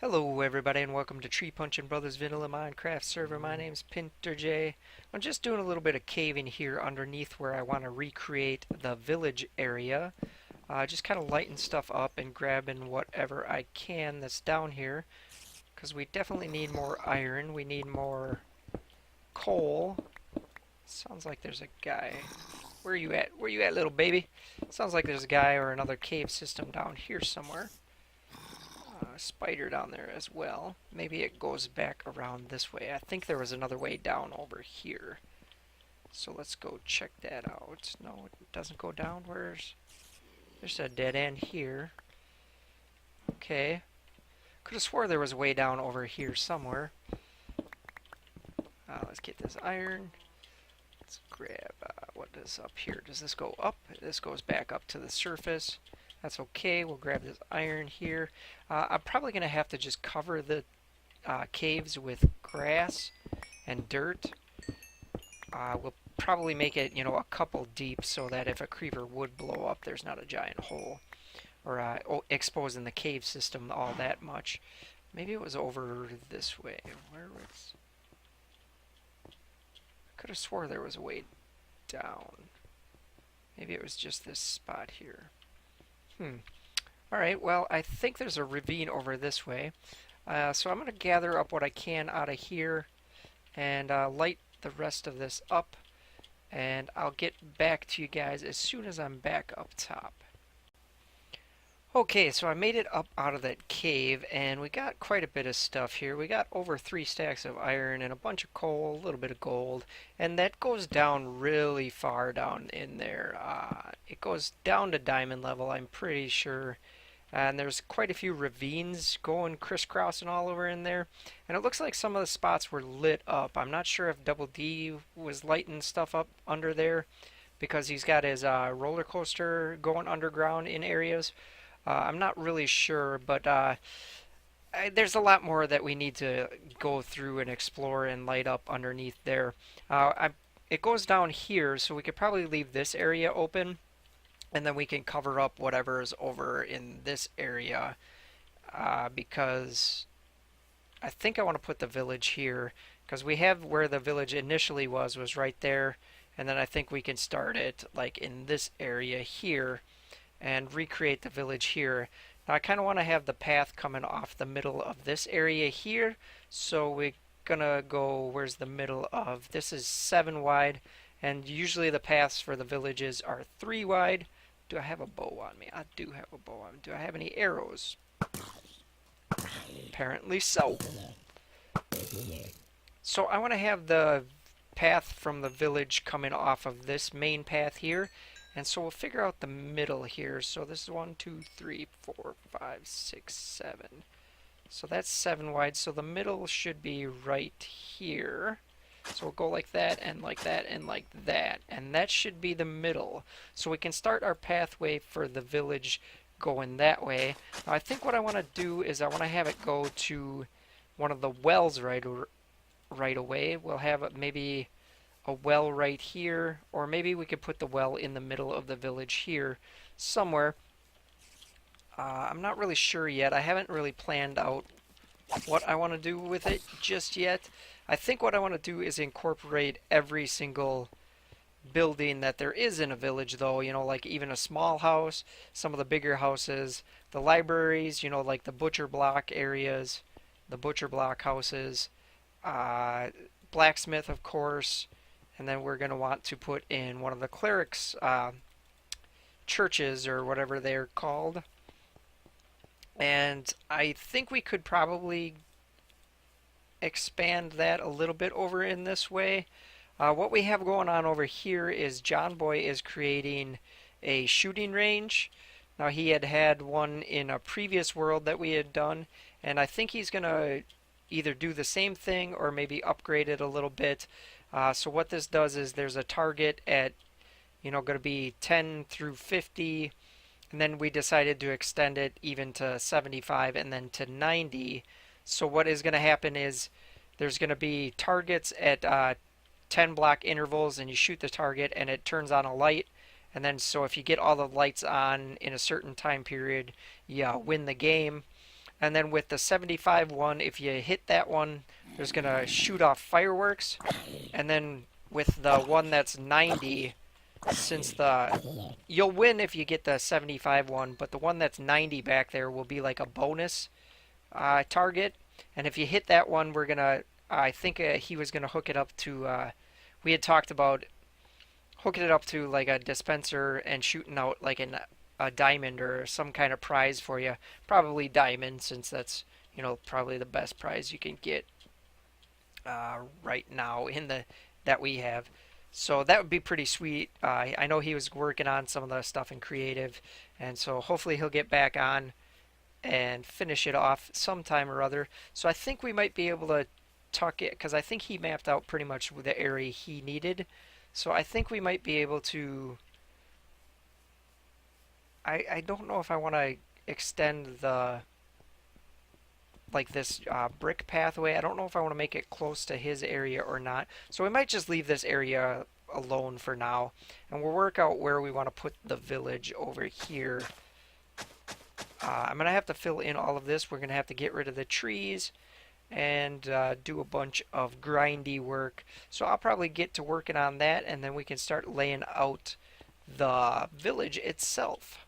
Hello everybody and welcome to TreePunchingBrothers Vanilla Minecraft server. My name's PinterJ. I'm just doing a little bit of caving here underneath where I want to recreate the village area. Just kind of lighting stuff up and grabbing whatever I can that's down here. Because we definitely need more iron. We need more coal. Sounds like there's a guy. Where are you at? Where you at, little baby? Sounds like there's a guy or another cave system down here somewhere. Spider down there as well. Maybe it goes back around this way. I think there was another way down over here. So let's go check that out. No, it doesn't go down. There's a dead end here. Okay. Could have swore there was a way down over here somewhere. Let's get this iron. Let's grab, what is up here? Does this go up? This goes back up to the surface. That's okay. We'll grab this iron here. I'm probably going to have to just cover the caves with grass and dirt. We'll probably make it, a couple deep so that if a creeper would blow up, there's not a giant hole. Or exposing the cave system all that much. Maybe it was over this way. Where was... I could have swore there was a way down. Maybe it was just this spot here. Alright, well, I think there's a ravine over this way. So I'm going to gather up what I can out of here and light the rest of this up. And I'll get back to you guys as soon as I'm back up top. Okay, so I made it up out of that cave, and we got quite a bit of stuff here. We got over 3 stacks of iron and a bunch of coal, a little bit of gold, and that goes down really far down in there. It goes down to diamond level, I'm pretty sure. And there's quite a few ravines going crisscrossing all over in there. And it looks like some of the spots were lit up. I'm not sure if Double D was lighting stuff up under there because he's got his roller coaster going underground in areas. I'm not really sure, but there's a lot more that we need to go through and explore and light up underneath there. It goes down here, so we could probably leave this area open, and then we can cover up whatever is over in this area, because I think I want to put the village here, because we have where the village initially was right there, and then I think we can start it like in this area here and recreate the village here. Now I kind of want to have the path coming off the middle of this area here, so we're gonna go, where's the middle of, this is 7 wide, and usually the paths for the villages are 3 wide. Do I have a bow on me? I do have a bow on me. Do I have any arrows? Apparently so. So I want to have the path from the village coming off of this main path here. And so we'll figure out the middle here. So this is 1, 2, 3, 4, 5, 6, 7. So that's 7 wide. So the middle should be right here. So we'll go like that and like that and like that. And that should be the middle. So we can start our pathway for the village going that way. Now I think what I want to do is I want to have it go to one of the wells right away. We'll have maybe a well right here, or maybe we could put the well in the middle of the village here somewhere. I'm not really sure yet. I haven't really planned out what I want to do with it just yet. I think what I want to do is incorporate every single building that there is in a village, though, like even a small house, some of the bigger houses, the libraries, like the butcher block areas, the butcher block houses, blacksmith, of course. And then we're going to want to put in one of the clerics' churches, or whatever they're called. And I think we could probably expand that a little bit over in this way. What we have going on over here is John Boy is creating a shooting range. Now he had one in a previous world that we had done, and I think he's going to either do the same thing or maybe upgrade it a little bit. So what this does is there's a target at, going to be 10 through 50, and then we decided to extend it even to 75 and then to 90. So what is going to happen is there's going to be targets at 10 block intervals, and you shoot the target and it turns on a light, and then so if you get all the lights on in a certain time period, you win the game. And then with the 75 one, if you hit that one, there's going to shoot off fireworks. And then with the one that's 90, since the you'll win if you get the 75 one, but the one that's 90 back there will be like a bonus target. And if you hit that one, we're gonna. I think he was gonna hook it up to. We had talked about hooking it up to like a dispenser and shooting out like a diamond or some kind of prize for you. Probably diamond, since that's probably the best prize you can get right now in the that we have. So that would be pretty sweet. I know he was working on some of the stuff in creative, and so hopefully he'll get back on and finish it off sometime or other. So I think we might be able to tuck it, because I think he mapped out pretty much the area he needed. So I think we might be able to. I don't know if I want to extend the like this brick pathway. I don't know if I want to make it close to his area or not. So we might just leave this area alone for now, and we'll work out where we want to put the village over here. I'm going to have to fill in all of this. We're going to have to get rid of the trees and do a bunch of grindy work. So I'll probably get to working on that, and then we can start laying out the village itself.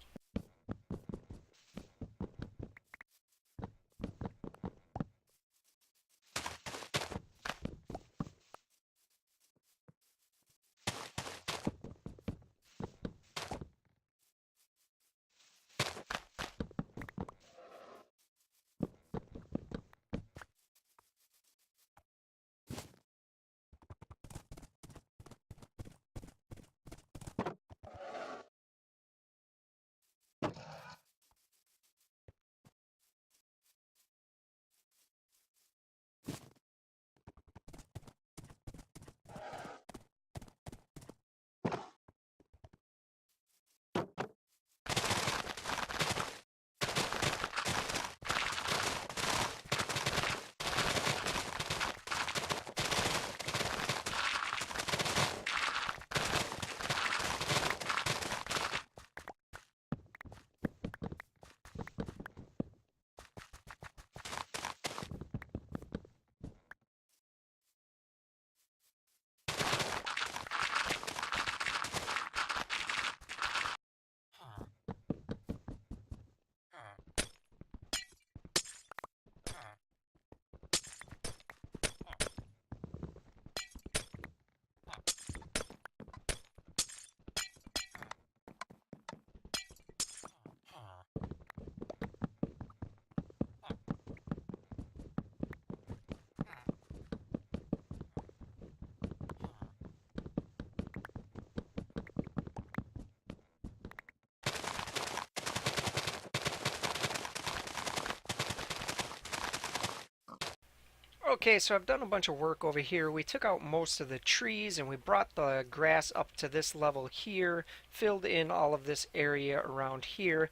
Okay, so I've done a bunch of work over here. We took out most of the trees and we brought the grass up to this level here, filled in all of this area around here.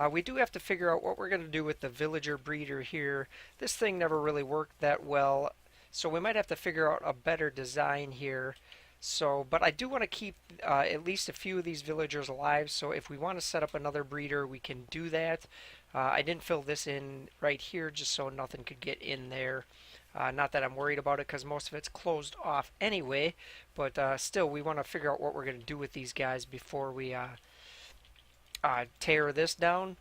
We do have to figure out what we're going to do with the villager breeder here. This thing never really worked that well, so we might have to figure out a better design here. So, but I do want to keep at least a few of these villagers alive, so if we want to set up another breeder, we can do that. I didn't fill this in right here just so nothing could get in there. Not that I'm worried about it, because most of it's closed off anyway, but still we want to figure out what we're going to do with these guys before we tear this down.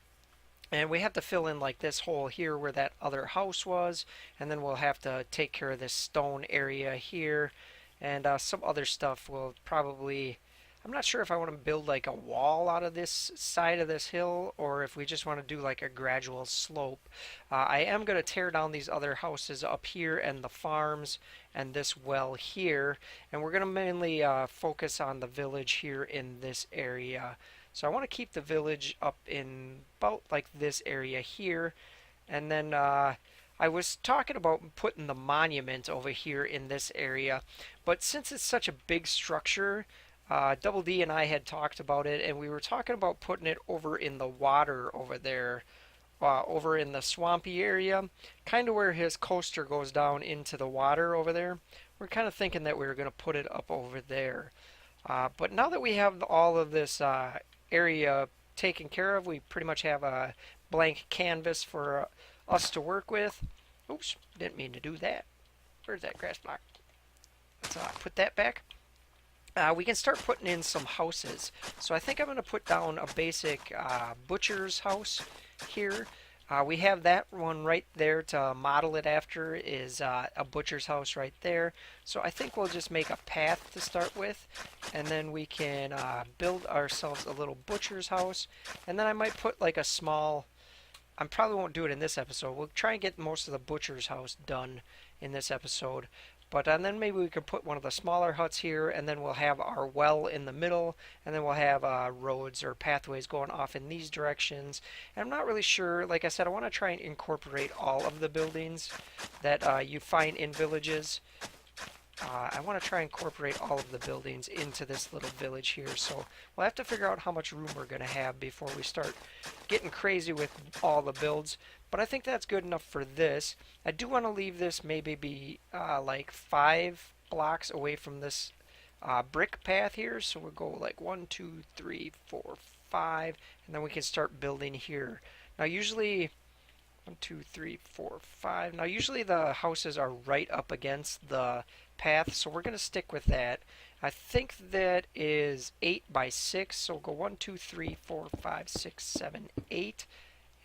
And we have to fill in like this hole here where that other house was, and then we'll have to take care of this stone area here, and some other stuff will probably. I'm not sure if I want to build like a wall out of this side of this hill, or if we just want to do like a gradual slope. I am going to tear down these other houses up here and the farms and this well here, and we're going to mainly focus on the village here in this area. So I want to keep the village up in about like this area here, and then I was talking about putting the monument over here in this area, but since it's such a big structure, Double D and I had talked about it, and we were talking about putting it over in the water over there, over in the swampy area, kind of where his coaster goes down into the water over there. We're kind of thinking that we were going to put it up over there. But now that we have all of this area taken care of, we pretty much have a blank canvas for us to work with. Oops, didn't mean to do that. Where's that grass block? Let's put that back. We can start putting in some houses. So I think I'm going to put down a basic butcher's house here. We have that one right there to model it after is a butcher's house right there. So I think we'll just make a path to start with, and then we can build ourselves a little butcher's house. And then I might put like a small, I probably won't do it in this episode. We'll try and get most of the butcher's house done in this episode. But and then maybe we could put one of the smaller huts here, and then we'll have our well in the middle, and then we'll have roads or pathways going off in these directions. And I'm not really sure. Like I said, I want to try and incorporate all of the buildings that you find in villages. I want to try and incorporate all of the buildings into this little village here. So we'll have to figure out how much room we're going to have before we start getting crazy with all the builds. But I think that's good enough for this. I do want to leave this maybe be like 5 blocks away from this brick path here. So we'll go like 1, 2, 3, 4, 5, and then we can start building here. Now usually 1, 2, 3, 4, 5. Now usually the houses are right up against the path, so we're going to stick with that. I think that is 8 by 6, so we'll go 1, 2, 3, 4, 5, 6, 7, 8.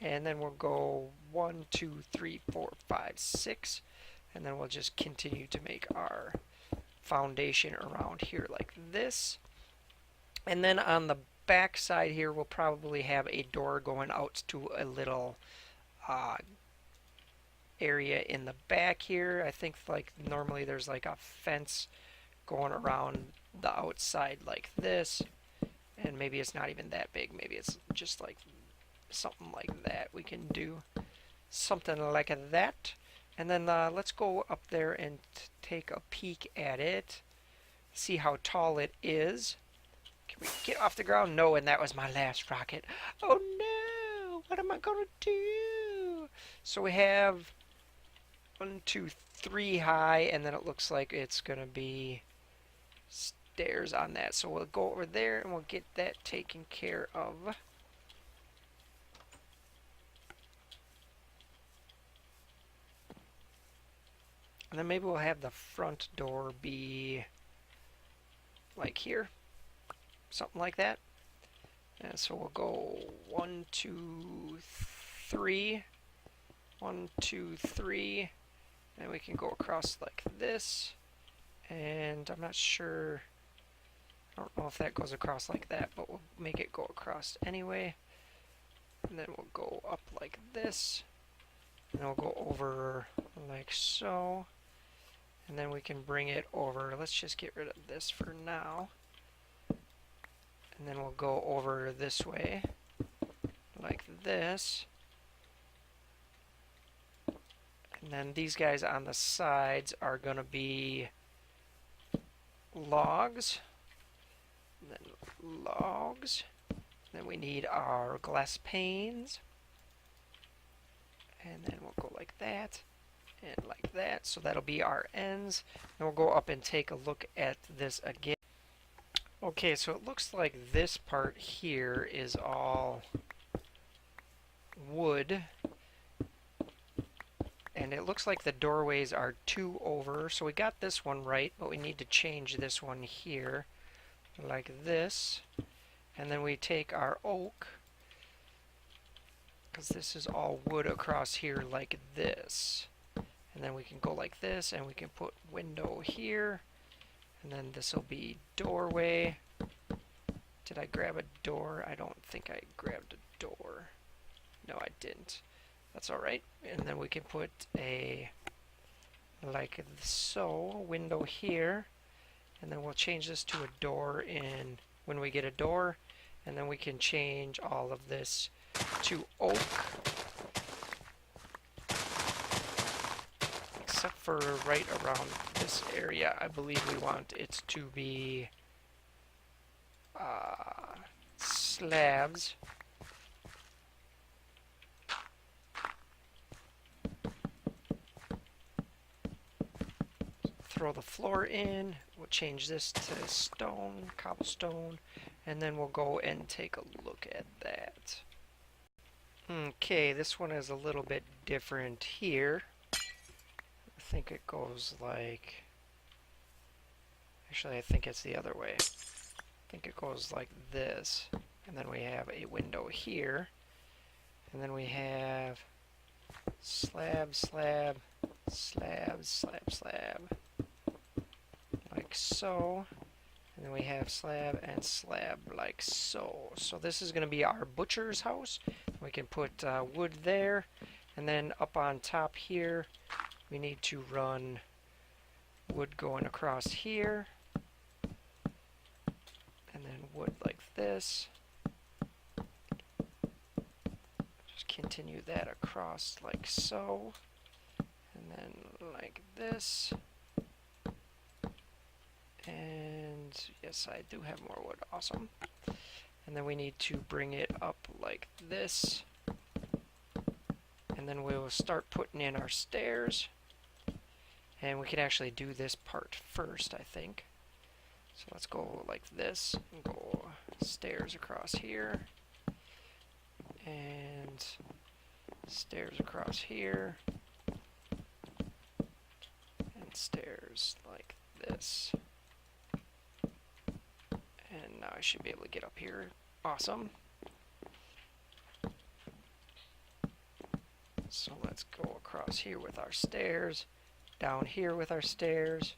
And then we'll go 1, 2, 3, 4, 5, 6. And then we'll just continue to make our foundation around here like this. And then on the back side here, we'll probably have a door going out to a little area in the back here. I think like normally there's like a fence going around the outside like this, and maybe it's not even that big. Maybe it's just like something like that. We can do something like that. And then let's go up there and take a peek at it, see how tall it is. Can we get off the ground? No, and that was my last rocket. Oh no, what am I gonna do? So we have 1, 2, 3 high, and then it looks like it's gonna be stairs on that. So we'll go over there and we'll get that taken care of. And then maybe we'll have the front door be like here, something like that. And so we'll go 1, 2, 3, 1, 2, 3, and we can go across like this. And I'm not sure, I don't know if that goes across like that, but we'll make it go across anyway. And then we'll go up like this, and we'll go over like so. And then we can bring it over. Let's just get rid of this for now. And then we'll go over this way, like this. And then these guys on the sides are going to be logs. And then logs. Then we need our glass panes. And then we'll go like that. And like that, so that'll be our ends. And we'll go up and take a look at this again. Okay, so it looks like this part here is all wood, and it looks like the doorways are 2 over, so we got this one right, but we need to change this one here like this. And then we take our oak, because this is all wood across here like this. And then we can go like this, and we can put window here, and then this will be doorway. Did I grab a door? I don't think I grabbed a door. No, I didn't. That's alright. And then we can put a, like so, window here, and then we'll change this to a door in when we get a door, and then we can change all of this to oak. Except for right around this area, I believe we want it to be slabs. Throw the floor in. We'll change this to stone, cobblestone, and then we'll go and take a look at that. Okay, this one is a little bit different here. I think it goes like... Actually, I think it's the other way. I think it goes like this. And then we have a window here. And then we have slab, slab, slab, slab, slab. Like so. And then we have slab and slab like so. So this is going to be our butcher's house. We can put wood there. And then up on top here, we need to run wood going across here. And then wood like this. Just continue that across like so. And then like this. And yes, I do have more wood. Awesome. And then we need to bring it up like this. And then we will start putting in our stairs. And we can actually do this part first, I think. So let's go like this, and go stairs across here, and stairs across here, and stairs like this. And now I should be able to get up here. Awesome. So let's go across here with our stairs, down here with our stairs.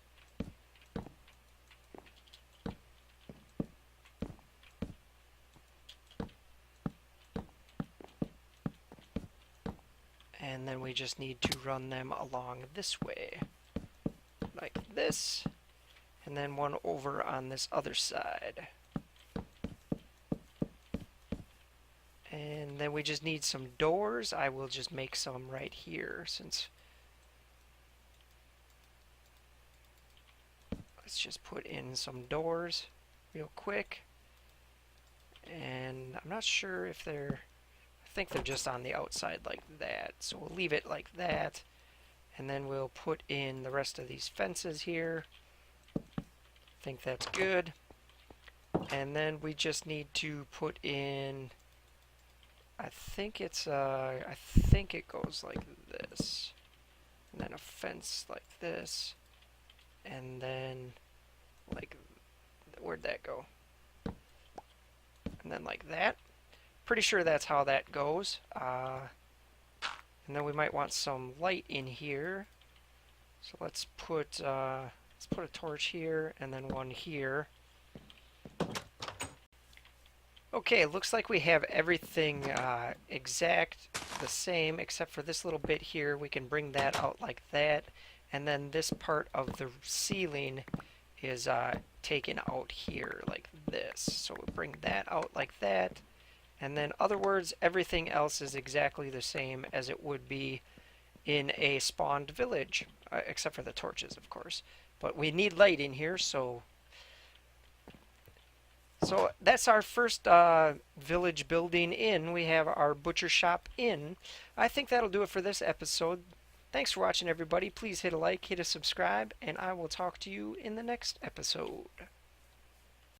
And then we just need to run them along this way, like this, and then one over on this other side. And then we just need some doors. I will just make some right here, since let's just put in some doors real quick. And I'm not sure if they're, I think they're just on the outside like that. So we'll leave it like that. And then we'll put in the rest of these fences here. I think that's good. And then we just need to put in, I think it goes like this. And then a fence like this. And then like, where'd that go? And then like that. Pretty sure that's how that goes. And then we might want some light in here. So let's put a torch here and then one here. Okay, looks like we have everything exact the same except for this little bit here. We can bring that out like that. And then this part of the ceiling is taken out here like this. So we'll bring that out like that. And then other words, everything else is exactly the same as it would be in a spawned village, except for the torches, of course. But we need light in here, so that's our first village building in. We have our butcher shop in. I think that'll do it for this episode. Thanks for watching, everybody. Please hit a like, hit a subscribe, and I will talk to you in the next episode.